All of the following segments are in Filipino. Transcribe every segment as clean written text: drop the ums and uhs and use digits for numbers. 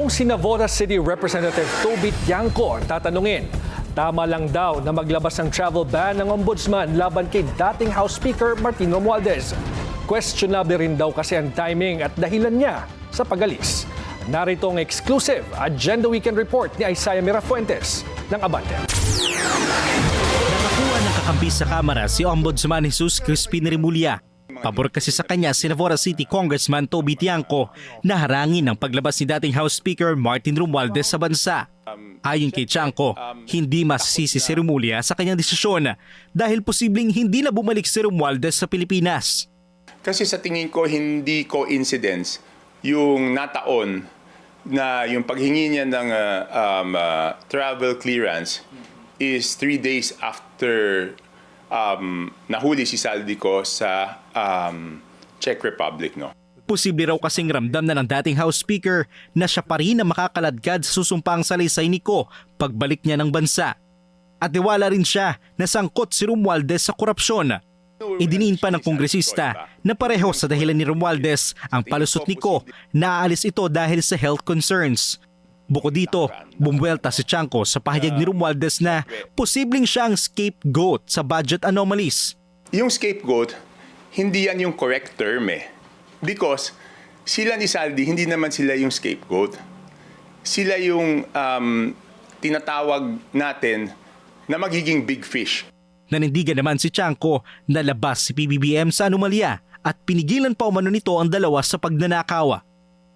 Kung si Navotas City Representative Toby Tiangco ang tatanungin, tama lang daw na maglabas ng travel ban ng ombudsman laban kay dating House Speaker Martin Romualdez. Questionable rin daw kasi ang timing at dahilan niya sa pag-alis. Narito ang exclusive Agenda Weekend Report ni Isaiah Mirafuentes ng Abante. Nakakuha ng kakampi sa Kamara si Ombudsman Jesus Crispin Remulla. Pabor kasi sa kanya si Navotas City Congressman Toby Tiangco na harangin ang paglabas ni dating House Speaker Martin Romualdez sa bansa. Ayon kay Tiangco, hindi masisisi si Remulla sa kanyang desisyon dahil posibleng hindi na bumalik si Romualdez sa Pilipinas. Kasi sa tingin ko hindi coincidence yung nataon na yung paghingi niya ng travel clearance is 3 days after nahuli si Saldico sa Czech Republic, no? Posible raw kasing ramdam na ng dating House Speaker na siya pa rin na makakaladkad sa susumpang salaysay ni Ko pagbalik niya ng bansa. At tiwala rin siya na sangkot si Romualdez sa korupsyon. Idiniin pa ng kongresista na pareho sa dahilan ni Romualdez ang palusot ni Ko na aalis ito dahil sa health concerns. Bukod dito, bumuwelta si Tiangco sa pahayag ni Romualdez na posibleng siya ang scapegoat sa budget anomalies. Yung scapegoat, hindi yan yung correct term eh. Because sila ni Saldi, hindi naman sila yung scapegoat. Sila yung tinatawag natin na magiging big fish. Nanindigan naman si Tiangco na labas si PBBM sa anomalya at pinigilan pa umano nito ang dalawa sa pagnanakaw.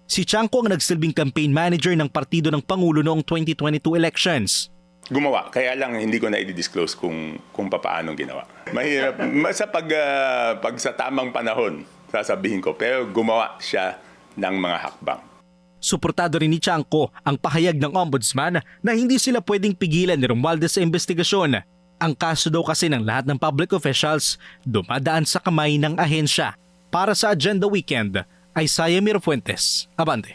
Si Tiangco ang nagsilbing campaign manager ng partido ng Pangulo noong 2022 elections. Gumawa, kaya lang hindi ko na i-disclose kung paano ginawa. Mahirap, pag sa tamang panahon, sasabihin ko, pero gumawa siya ng mga hakbang. Suportado rin ni Tiangco ang pahayag ng ombudsman na hindi sila pwedeng pigilan ni Romualdez sa investigasyon. Ang kaso daw kasi ng lahat ng public officials dumadaan sa kamay ng ahensya. Para sa Agenda Weekend, Isaiah Mirafuentes, Abante.